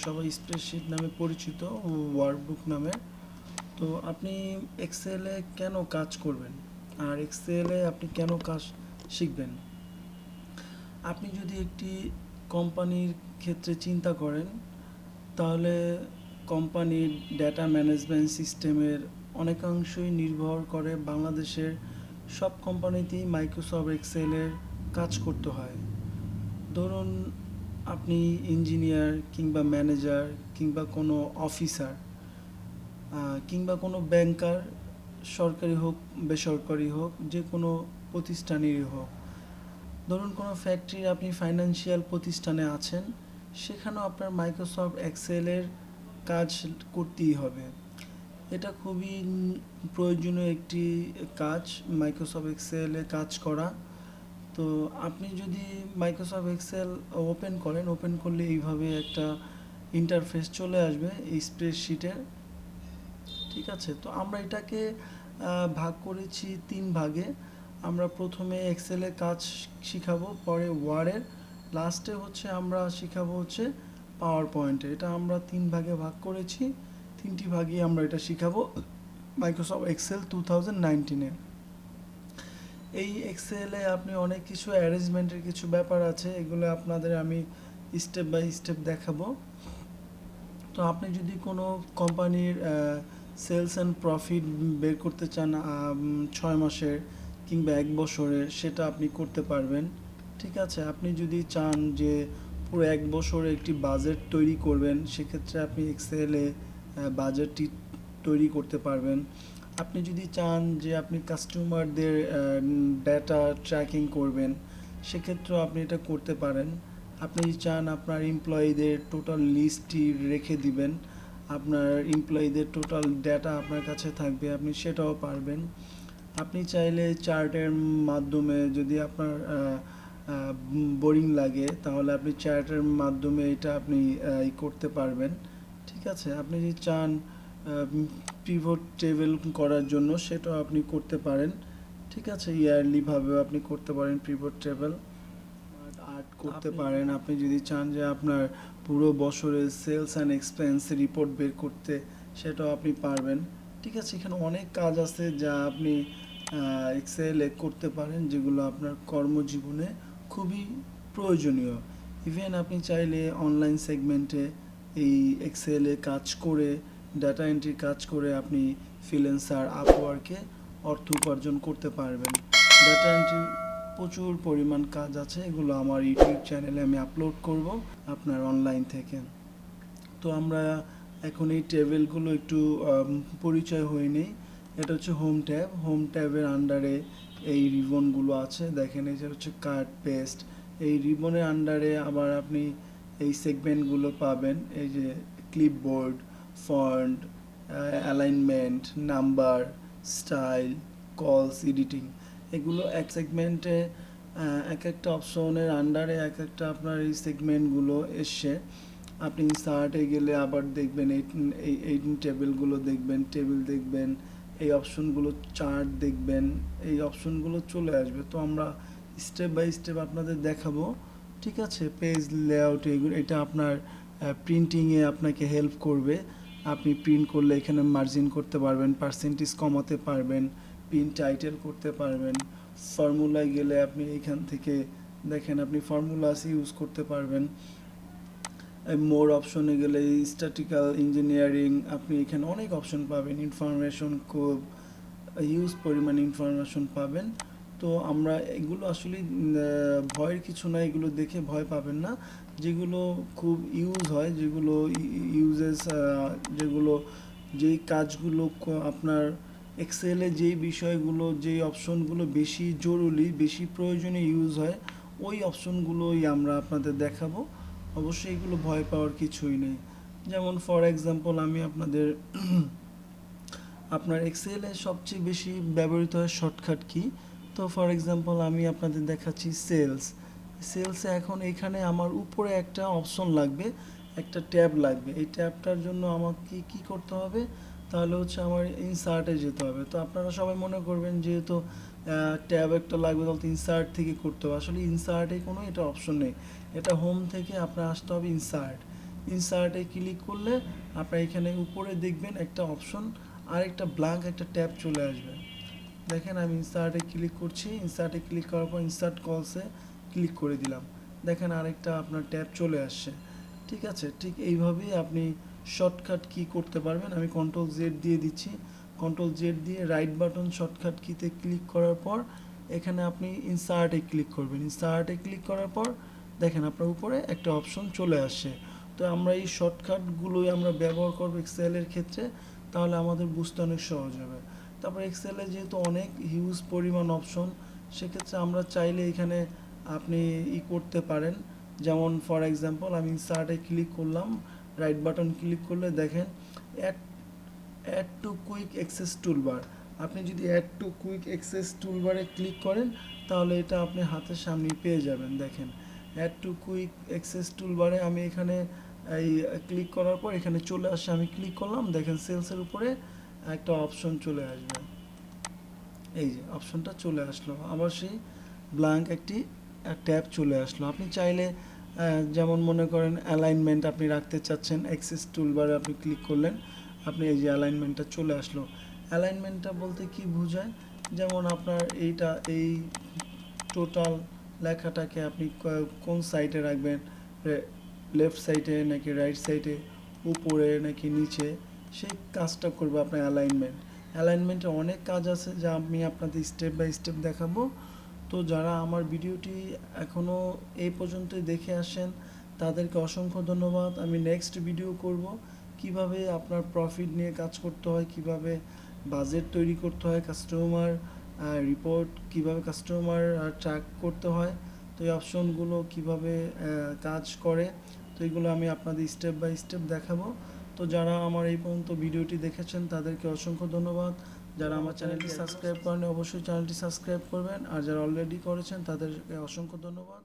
সবাই স্প্রেডশিট নামে পরিচিত, ওয়ার্কবুক নামে। তো আপনি এক্সেলে কেন কাজ করবেন আর এক্সেলে আপনি কেন কাজ শিখবেন? আপনি যদি একটি কোম্পানির ক্ষেত্রে চিন্তা করেন, তাহলে কোম্পানির ডেটা ম্যানেজমেন্ট সিস্টেমের অনেকাংশই নির্ভর করে বাংলাদেশের সব কোম্পানিতেই মাইক্রোসফট এক্সেলের কাজ করতে হয়। ধরুন আপনি ইঞ্জিনিয়ার কিংবা ম্যানেজার কিংবা কোনো অফিসার কিংবা কোনো ব্যাংকার, সরকারি হোক বেসরকারি হোক, যে কোনো প্রতিষ্ঠানেরই হোক। ধরুন কোনো ফ্যাক্টরি, আপনি ফাইন্যান্সিয়াল প্রতিষ্ঠানে আছেন, সেখানেও আপনার মাইক্রোসফট এক্সেলের কাজ করতেই হবে। এটা খুবই প্রয়োজনীয় একটি কাজ, মাইক্রোসফট এক্সেলে কাজ করা। তো আপনি যদি মাইক্রোসফট এক্সেল ওপেন করলে এইভাবে একটা ইন্টারফেস চলে আসবে এই স্প্রেডশিটের। ঠিক আছে, তো আমরা এটাকে ভাগ করেছি 3 ভাগে। আমরা প্রথমে এক্সেলে কাজ শিখাবো, পরে ওয়ার্ডের, লাস্টে হচ্ছে আমরা শিখাবো হচ্ছে পাওয়ার পয়েন্টে। এটা আমরা 3 ভাগে ভাগ করেছি, 3টি ভাগে আমরা এটা শিখাবো মাইক্রোসফট এক্সেল 2019-এ। এই এক্সেলে আপনি অনেক কিছু অ্যারেঞ্জমেন্টের কিছু ব্যাপার আছে, এগুলো আপনাদের আমি স্টেপ বাই স্টেপ দেখাবো। তো আপনি যদি কোনো কোম্পানির সেলস অ্যান্ড প্রফিট বের করতে চান 6 মাসের কিংবা 1 বছরের, সেটা আপনি করতে পারবেন। ঠিক আছে, আপনি যদি চান যে পুরো 1 বছরে একটি বাজেট তৈরি করবেন, সেক্ষেত্রে আপনি এক্সেলে বাজেটটি তৈরি করতে পারবেন। আপনি যদি চান যে আপনি কাস্টমারদের ডেটা ট্র্যাকিং করবেন, সেক্ষেত্রেও আপনি এটা করতে পারেন। আপনি চান আপনার এমপ্লয়ীদের টোটাল লিস্টটি রেখে দিবেন, আপনার এমপ্লয়ীদের টোটাল ডেটা আপনার কাছে থাকবে, আপনি সেটাও পারবেন। আপনি চাইলে চার্টের মাধ্যমে, যদি আপনার বোরিং লাগে, তাহলে আপনি চার্টের মাধ্যমে এটা আপনি করতে পারবেন। ঠিক আছে, আপনি যদি চান পিভট টেবিল করার জন্য, সেটাও আপনি করতে পারেন। ঠিক আছে, ইয়ারলিভাবেও আপনি করতে পারেন পিভট টেবিল, আর্ট করতে পারেন। আপনি যদি চান যে আপনার পুরো বছরের সেলস অ্যান্ড এক্সপেন্স রিপোর্ট বের করতে, সেটাও আপনি পারবেন। ঠিক আছে, এখানে অনেক কাজ আছে যা আপনি এক্সেলে করতে পারেন, যেগুলো আপনার কর্মজীবনে খুবই প্রয়োজনীয়। ইভেন আপনি চাইলে অনলাইন সেগমেন্টে এই এক্সেলে কাজ করে, ডাটা এন্ট্রি কাজ করে আপনি ফ্রিল্যান্সার, আপওয়ার্কে অর্থ উপার্জন করতে পারবেন। ডাটা এন্ট্রি প্রচুর পরিমাণ কাজ আছে, এগুলো আমার ইউটিউব চ্যানেলে আমি আপলোড করব আপনার অনলাইন থেকে। তো আমরা এখন এই টেবিলগুলো একটু পরিচয় হয়ে নেই। এটা হচ্ছে হোম ট্যাবের আন্ডারে এই রিবনগুলো আছে, দেখেন এই যে হচ্ছে কাট পেস্ট। এই রিবনের আন্ডারে আবার আপনি এই সেগমেন্টগুলো পাবেন, এই যে clipboard, font, alignment, number, style, কলস, এডিটিং। এগুলো এক সেগমেন্টে এক একটা অপশনের আন্ডারে এক একটা আপনার এই সেগমেন্টগুলো এসে, আপনি ইনসার্টে গেলে আবার দেখবেন এই টেবিলগুলো দেখবেন, এই অপশনগুলো, চার্ট দেখবেন, এই অপশনগুলো চলে আসবে। তো আমরা স্টেপ বাই স্টেপ আপনাদের দেখাবো। ঠিক আছে, পেজ লেআউট, এগুলো এটা আপনার প্রিন্টিংয়ে আপনাকে হেল্প করবে। আপনি প্রিন্ট করলে এখানে মার্জিন করতে পারবেন, পার্সেন্টেজ কমাতে পারবেন, প্রিন্ট টাইটেল করতে পারবেন। ফর্মুলায় গেলে আপনি এখান থেকে দেখেন আপনি ফর্মুলাস ইউজ করতে পারবেন। মোর অপশনে গেলে স্ট্যাটিক্যাল ইঞ্জিনিয়ারিং, আপনি এখানে অনেক অপশন পাবেন। ইনফরমেশন, খুব হিউজ পরিমাণ ইনফরমেশন পাবেন। তো আমরা এগুলো আসলে ভয়ের কিছু না, এগুলো দেখে ভয় পাবেন না। যেগুলো খুব ইউজ হয়, যেগুলো যেই কাজগুলো আপনার এক্সেলে, যেই বিষয়গুলো, যেই অপশনগুলো বেশি জরুরি, বেশি প্রয়োজনে ইউজ হয়, ওই অপশনগুলোই আমরা আপনাদের দেখাবো। অবশ্যই এগুলো ভয় পাওয়ার কিছুই নেই। যেমন ফর এক্সাম্পল আমি আপনার এক্সেলে সবচেয়ে বেশি ব্যবহৃত হয় শর্টকাট কি। তো ফর এক্সাম্পল আমি আপনাদের দেখাচ্ছি সেলসে এখন এখানে আমার উপরে একটা অপশন লাগবে, একটা ট্যাব লাগবে। এই ট্যাবটার জন্য আমাকে কি করতে হবে, তাহলে হচ্ছে আমার ইনসার্টে যেতে হবে। তো আপনারা সবাই মনে করবেন যেহেতু ট্যাব একটা লাগবে, তাহলে ইনসার্ট থেকে করতে হবে। আসলে ইনসার্টে কোনো এটা অপশন নেই, এটা হোম থেকে আপনার আসতে হবে ইনসার্টে ক্লিক করলে আপনার এখানে উপরে দেখবেন একটা অপশন আর একটা ব্ল্যাঙ্ক একটা ট্যাব চলে আসবে। দেখেন আমি ইনসার্টে ক্লিক করছি, ইনসার্টে ক্লিক করার পর ইনসার্ট কলসে ক্লিক করে দিলাম, দেখেন আরেকটা আপনার ট্যাব চলে আসছে। ঠিক আছে, ঠিক এইভাবেই আপনি শর্টকাট কি করতে পারবেন। আমি কন্ট্রোল জেড দিয়ে দিচ্ছি, কন্ট্রোল জেড দিয়ে রাইট বাটন শর্টকাট কিতে ক্লিক করার পর এখানে আপনি ইনসার্টে ক্লিক করবেন। ইনসার্টে ক্লিক করার পর দেখেন আপনার উপরে একটা অপশন চলে আসে। তো আমরা এই শর্টকাটগুলোই আমরা ব্যবহার করবো এক্সেলের ক্ষেত্রে, তাহলে আমাদের বুঝতে অনেক সহজ হবে। তারপর এক্সেলে যেহেতু অনেক হিউজ পরিমাণ অপশন, সেক্ষেত্রে আমরা চাইলে এখানে আপনি করতে পারেন। যেমন ফর এক্সাম্পল আমি ইনসার্টে ক্লিক করলাম, রাইট বাটন ক্লিক করলে দেখেন add add to quick access toolbar. আপনি যদি অ্যাড টু কুইক অ্যাক্সেস টুলবারে ক্লিক করেন তাহলে এটা আপনি হাতের সামনেই পেয়ে যাবেন। দেখেন অ্যাড টু কুইক অ্যাক্সেস টুলবারে আমি এখানে এই ক্লিক করার পর এখানে চলে আসে, আমি ক্লিক করলাম, দেখেন সেলসের উপরে একটা অপশন চলে আসবে। এই যে অপশনটা চলে আসলো, আবার সেই ব্ল্যাঙ্ক একটি ট্যাব চলে আসলো। আপনি চাইলে যেমন মনে করেন অ্যালাইনমেন্ট আপনি রাখতে চাচ্ছেন, অ্যাক্সেস টুলবারে আপনি ক্লিক করলেন, আপনি এই যে অ্যালাইনমেন্টটা চলে আসলো। অ্যালাইনমেন্টটা বলতে কি বোঝায়, যেমন আপনার এইটা এই টোটাল লেখাটাকে আপনি কোন সাইডে রাখবেন, লেফট সাইডে নাকি রাইট সাইডে, উপরে নাকি নিচে, সেই কাজটা করবে আপনার অ্যালাইনমেন্ট। অ্যালাইনমেন্টে অনেক কাজ আছে যা আমি আপনাদের স্টেপ বাই স্টেপ দেখাবো। তো যারা আমার ভিডিওটি এখনও এই পর্যন্তই দেখে আসেন তাদেরকে অসংখ্য ধন্যবাদ। আমি নেক্সট ভিডিও করব কিভাবে আপনার প্রফিট নিয়ে কাজ করতে হয়, কিভাবে বাজেট তৈরি করতে হয়, কাস্টমার রিপোর্ট কিভাবে কাস্টমার ট্র্যাক করতে হয়, তো এই অপশনগুলো কিভাবে কাজ করে, তো এগুলো আমি আপনাদের স্টেপ বাই স্টেপ দেখাবো। তো যারা আমার এই পর্যন্ত ভিডিওটি দেখেছেন তাদেরকে অসংখ্য ধন্যবাদ। যারা আমার চ্যানেলটি সাবস্ক্রাইব করেন অবশ্যই চ্যানেলটি সাবস্ক্রাইব করবেন, আর যারা অলরেডি করেছেন তাদেরকে অসংখ্য ধন্যবাদ।